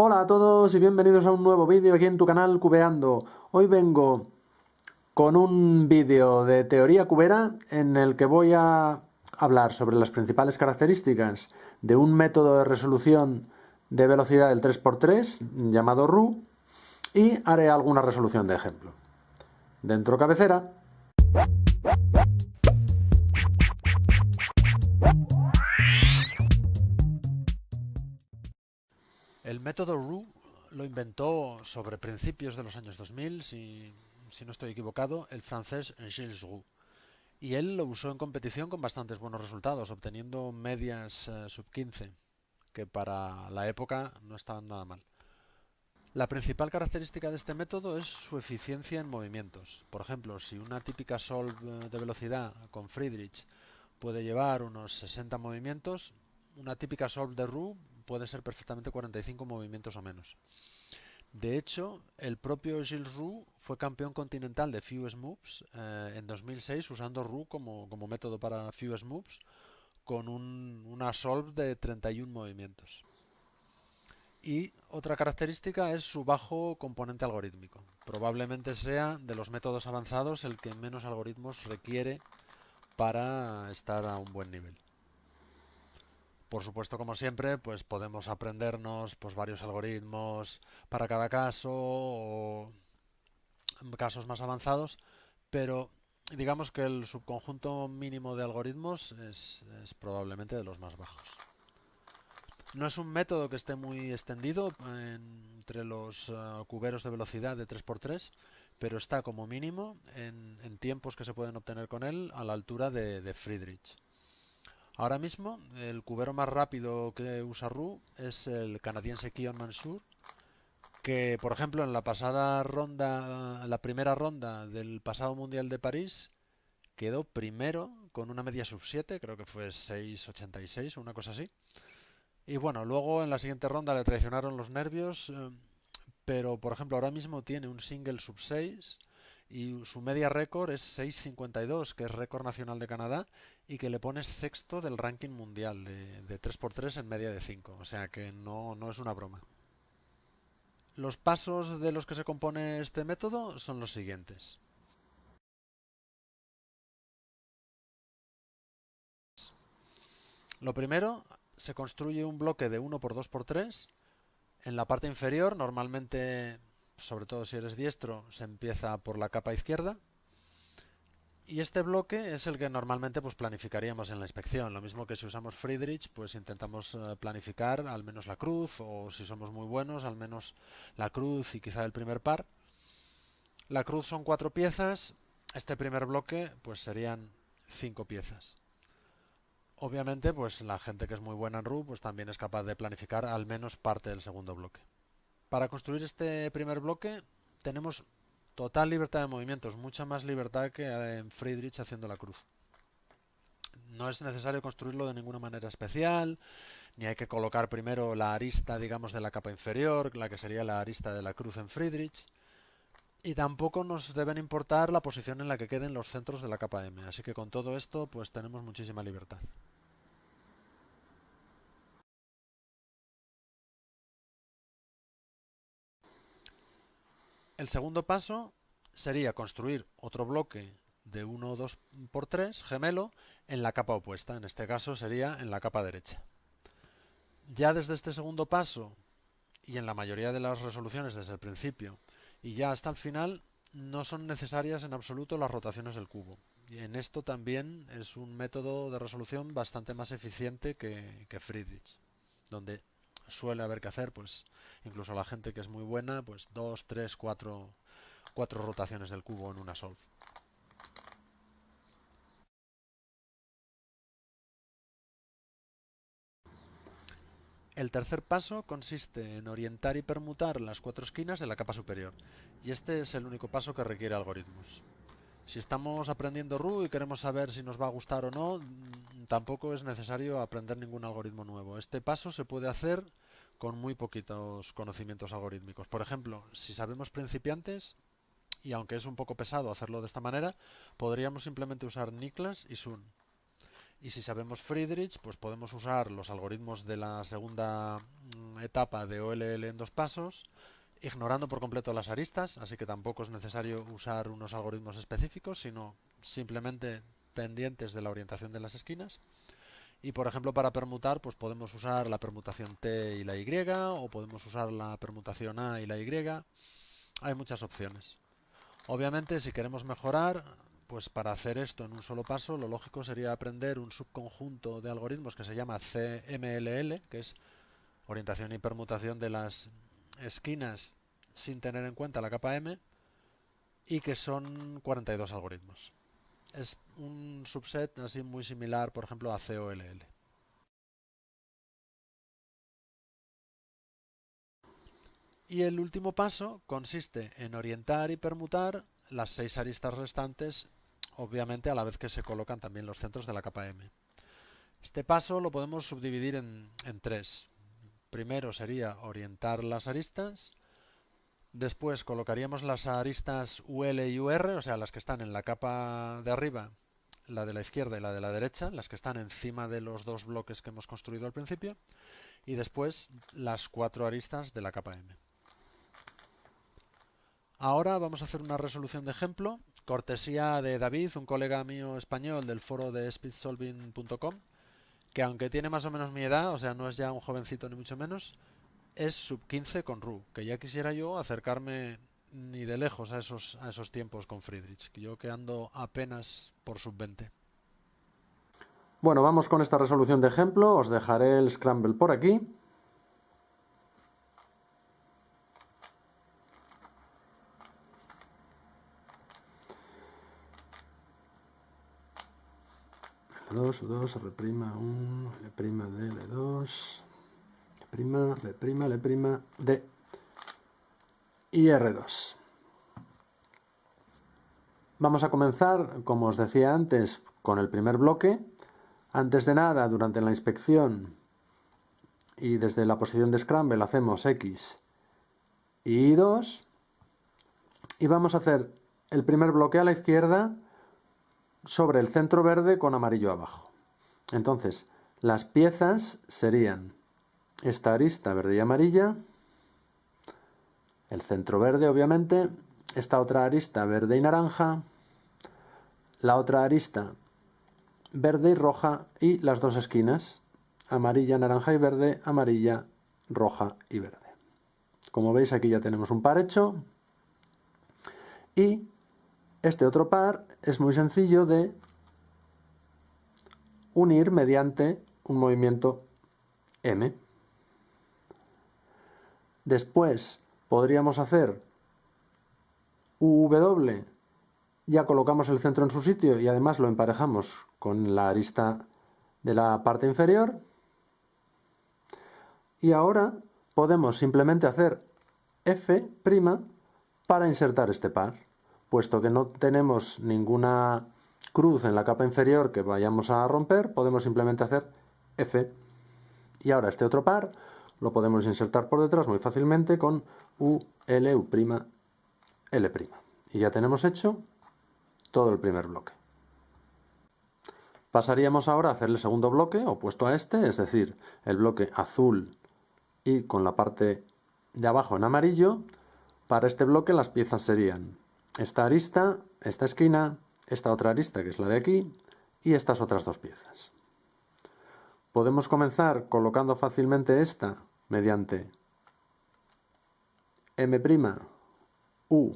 Hola a todos y bienvenidos a un nuevo vídeo aquí en tu canal Cubeando. Hoy vengo con un vídeo de teoría cubera en el que voy a hablar sobre las principales características de un método de resolución de velocidad del 3x3 llamado RU y haré alguna resolución de ejemplo. Dentro cabecera. El método RU lo inventó sobre principios de los años 2000, si no estoy equivocado, el francés Gilles Roux. Y él lo usó en competición con bastantes buenos resultados, obteniendo medias sub 15, que para la época no estaban nada mal. La principal característica de este método es su eficiencia en movimientos. Por ejemplo, si una típica solve de velocidad con Friedrich puede llevar unos 60 movimientos, una típica solve de Roux puede ser perfectamente 45 movimientos o menos. De hecho, el propio Gilles Roux fue campeón continental de Fewest Moves en 2006 usando Roux como método para Fewest Moves con una solve de 31 movimientos. Y otra característica es su bajo componente algorítmico. Probablemente sea de los métodos avanzados el que menos algoritmos requiere para estar a un buen nivel. Por supuesto, como siempre, pues podemos aprendernos pues varios algoritmos para cada caso o casos más avanzados, pero digamos que el subconjunto mínimo de algoritmos es probablemente de los más bajos. No es un método que esté muy extendido entre los cuberos de velocidad de 3x3, pero está como mínimo en tiempos que se pueden obtener con él a la altura de Friedrich. Ahora mismo, el cubero más rápido que usa RU es el canadiense Kion Mansour, que por ejemplo en la pasada ronda, la primera ronda del pasado Mundial de París, quedó primero con una media sub 7, creo que fue 6,86 o una cosa así. Y bueno, luego en la siguiente ronda le traicionaron los nervios, pero por ejemplo ahora mismo tiene un single sub 6 y su media récord es 6,52, que es récord nacional de Canadá y que le pone sexto del ranking mundial de 3x3 en media de 5, o sea que no es una broma. Los pasos de los que se compone este método son los siguientes. Lo primero, se construye un bloque de 1x2x3. En la parte inferior, normalmente, sobre todo si eres diestro, se empieza por la capa izquierda. Y este bloque es el que normalmente pues, planificaríamos en la inspección. Lo mismo que si usamos Friedrich, pues intentamos planificar al menos la cruz, o si somos muy buenos, al menos la cruz y quizá el primer par. La cruz son 4 piezas. Este primer bloque pues serían 5 piezas. Obviamente, pues la gente que es muy buena en RU pues también es capaz de planificar al menos parte del segundo bloque. Para construir este primer bloque tenemos total libertad de movimientos, mucha más libertad que en Friedrich haciendo la cruz. No es necesario construirlo de ninguna manera especial, ni hay que colocar primero la arista, digamos, de la capa inferior, la que sería la arista de la cruz en Friedrich. Y tampoco nos deben importar la posición en la que queden los centros de la capa M. Así que con todo esto, pues tenemos muchísima libertad. El segundo paso sería construir otro bloque de 1 o 2 por 3 gemelo en la capa opuesta. En este caso sería en la capa derecha. Ya desde este segundo paso y en la mayoría de las resoluciones desde el principio y ya hasta el final no son necesarias en absoluto las rotaciones del cubo. Y en esto también es un método de resolución bastante más eficiente que Friedrich, donde suele haber que hacer, pues incluso la gente que es muy buena, pues 2, 3, 4 rotaciones del cubo en una solve. El tercer paso consiste en orientar y permutar las 4 esquinas de la capa superior, y este es el único paso que requiere algoritmos. Si estamos aprendiendo RU y queremos saber si nos va a gustar o no, tampoco es necesario aprender ningún algoritmo nuevo. Este paso se puede hacer con muy poquitos conocimientos algorítmicos. Por ejemplo, si sabemos principiantes, y aunque es un poco pesado hacerlo de esta manera, podríamos simplemente usar Niklas y Sun. Y si sabemos Friedrich, pues podemos usar los algoritmos de la segunda etapa de OLL en dos pasos, ignorando por completo las aristas, así que tampoco es necesario usar unos algoritmos específicos, sino simplemente pendientes de la orientación de las esquinas. Y por ejemplo, para permutar, pues podemos usar la permutación T y la Y, o podemos usar la permutación A y la Y. Hay muchas opciones. Obviamente, si queremos mejorar, pues para hacer esto en un solo paso, lo lógico sería aprender un subconjunto de algoritmos que se llama CMLL, que es orientación y permutación de las esquinas sin tener en cuenta la capa M, y que son 42 algoritmos. Es un subset así muy similar, por ejemplo, a COLL. Y el último paso consiste en orientar y permutar las 6 aristas restantes, obviamente a la vez que se colocan también los centros de la capa M. Este paso lo podemos subdividir en 3. Primero sería orientar las aristas, después colocaríamos las aristas UL y UR, o sea, las que están en la capa de arriba, la de la izquierda y la de la derecha, las que están encima de los dos bloques que hemos construido al principio, y después las 4 aristas de la capa M. Ahora vamos a hacer una resolución de ejemplo, cortesía de David, un colega mío español del foro de speedsolving.com, que aunque tiene más o menos mi edad, o sea, no es ya un jovencito ni mucho menos, es sub 15 con RU, que ya quisiera yo acercarme ni de lejos a esos tiempos con Friedrich, que yo que ando apenas por sub 20. Bueno, vamos con esta resolución de ejemplo. Os dejaré el Scramble por aquí. L2, U2, R'1, L' de L2, L', L' de y R2. Vamos a comenzar, como os decía antes, con el primer bloque. Antes de nada, durante la inspección y desde la posición de Scramble hacemos X y Y2. Y vamos a hacer el primer bloque a la izquierda sobre el centro verde con amarillo abajo. Entonces, las piezas serían esta arista verde y amarilla, el centro verde obviamente, esta otra arista verde y naranja, la otra arista verde y roja y las dos esquinas, amarilla, naranja y verde, amarilla, roja y verde. Como veis, aquí ya tenemos un par hecho. Y este otro par es muy sencillo de unir mediante un movimiento M. Después podríamos hacer UW, ya colocamos el centro en su sitio y además lo emparejamos con la arista de la parte inferior. Y ahora podemos simplemente hacer F' para insertar este par, puesto que no tenemos ninguna cruz en la capa inferior que vayamos a romper, podemos simplemente hacer F. Y ahora este otro par lo podemos insertar por detrás muy fácilmente con U, L, U', L'. Y ya tenemos hecho todo el primer bloque. Pasaríamos ahora a hacer el segundo bloque opuesto a este, es decir, el bloque azul y con la parte de abajo en amarillo. Para este bloque las piezas serían esta arista, esta esquina, esta otra arista que es la de aquí y estas otras dos piezas. Podemos comenzar colocando fácilmente esta mediante M', U,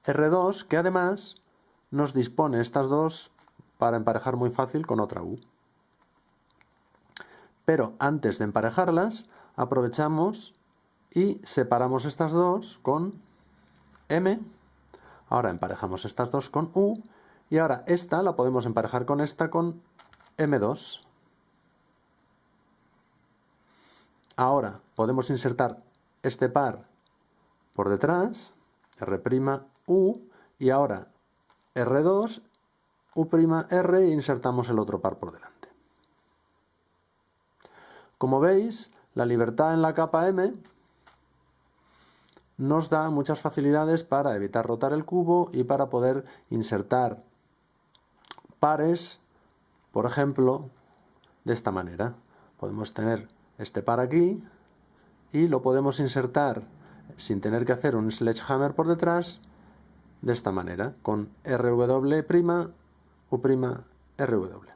R2, que además nos dispone estas dos para emparejar muy fácil con otra U. Pero antes de emparejarlas, aprovechamos y separamos estas dos con M. Ahora emparejamos estas dos con U. Y ahora esta la podemos emparejar con esta con M2. Ahora podemos insertar este par por detrás, R', U, y ahora R2, U', R, e insertamos el otro par por delante. Como veis, la libertad en la capa M nos da muchas facilidades para evitar rotar el cubo y para poder insertar pares por ejemplo, de esta manera. Podemos tener este par aquí y lo podemos insertar sin tener que hacer un sledgehammer por detrás de esta manera, con RW', U', RW.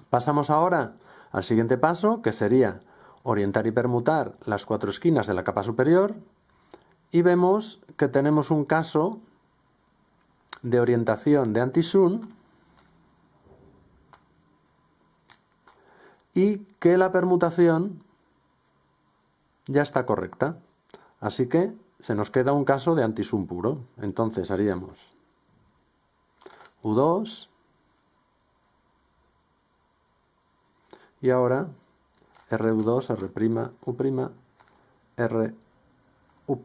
Pasamos ahora al siguiente paso, que sería orientar y permutar las 4 esquinas de la capa superior, y vemos que tenemos un caso de orientación de anti-sun y que la permutación ya está correcta. Así que se nos queda un caso de anti-sun puro. Entonces haríamos U2 y ahora RU2, R', U', R, U',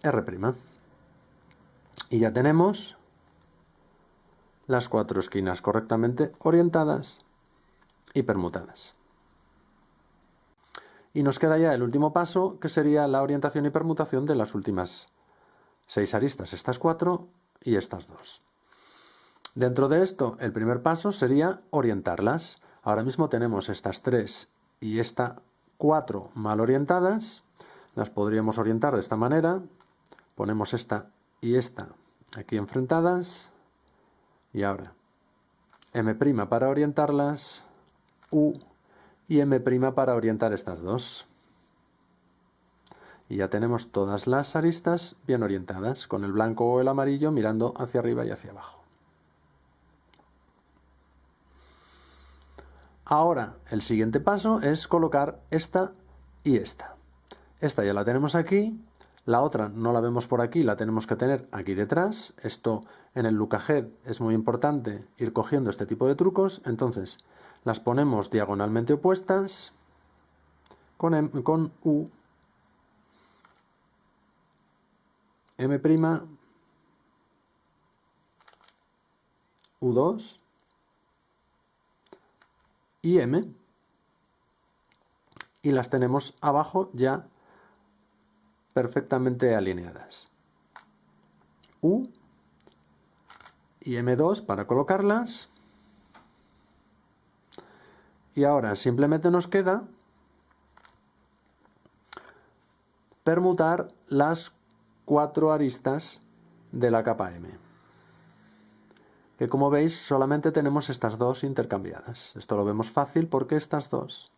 R'. Y ya tenemos las 4 esquinas correctamente orientadas y permutadas. Y nos queda ya el último paso, que sería la orientación y permutación de las últimas 6 aristas, estas 4 y estas 2. Dentro de esto, el primer paso sería orientarlas. Ahora mismo tenemos estas 3 y esta 4 mal orientadas. Las podríamos orientar de esta manera. Ponemos esta y esta aquí enfrentadas. Y ahora M' para orientarlas, U y M' para orientar estas 2. Y ya tenemos todas las aristas bien orientadas, con el blanco o el amarillo mirando hacia arriba y hacia abajo. Ahora, el siguiente paso es colocar esta y esta. Esta ya la tenemos aquí, la otra no la vemos por aquí, la tenemos que tener aquí detrás. Esto en el look ahead es muy importante ir cogiendo este tipo de trucos. Entonces las ponemos diagonalmente opuestas con U, M', U2 y M, y las tenemos abajo ya perfectamente alineadas. U y M2 para colocarlas. Y ahora simplemente nos queda permutar las 4 aristas de la capa M, que como veis solamente tenemos estas 2 intercambiadas. Esto lo vemos fácil porque estas 2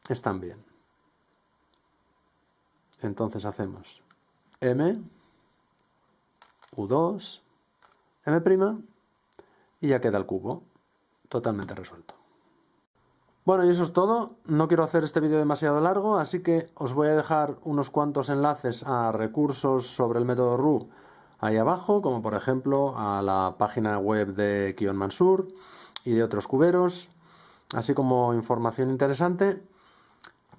están bien. Entonces hacemos M, U2, M', y ya queda el cubo totalmente resuelto. Bueno, y eso es todo. No quiero hacer este vídeo demasiado largo, así que os voy a dejar unos cuantos enlaces a recursos sobre el método RU ahí abajo, como por ejemplo a la página web de Kion Mansur y de otros cuberos, así como información interesante.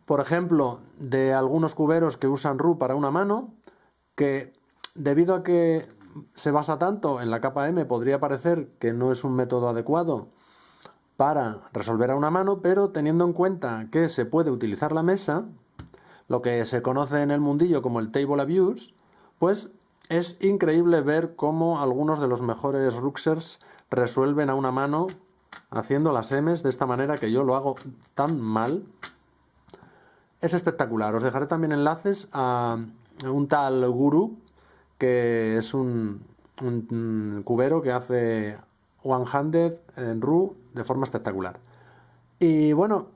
Por ejemplo, de algunos cuberos que usan RU para una mano, que debido a que se basa tanto en la capa M, podría parecer que no es un método adecuado para resolver a una mano, pero teniendo en cuenta que se puede utilizar la mesa, lo que se conoce en el mundillo como el table abuse, pues es increíble ver cómo algunos de los mejores ruxers resuelven a una mano haciendo las M's de esta manera, que yo lo hago tan mal. Es espectacular. Os dejaré también enlaces a un tal Guru, que es un cubero que hace one-handed en RU de forma espectacular. Y bueno,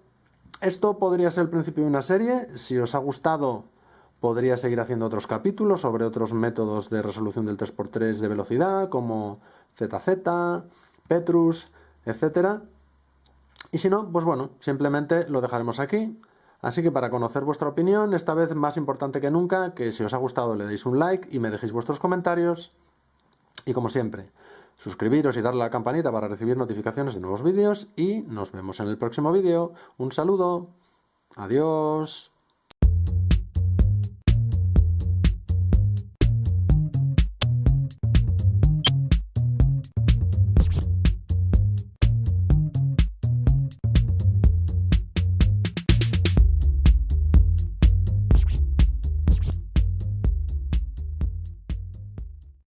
esto podría ser el principio de una serie. Si os ha gustado, podría seguir haciendo otros capítulos sobre otros métodos de resolución del 3×3 de velocidad, como ZZ, Petrus, etc. Y si no, pues bueno, simplemente lo dejaremos aquí. Así que para conocer vuestra opinión, esta vez más importante que nunca, que si os ha gustado le deis un like y me dejéis vuestros comentarios. Y como siempre, suscribiros y darle a la campanita para recibir notificaciones de nuevos vídeos, y nos vemos en el próximo vídeo. Un saludo. Adiós.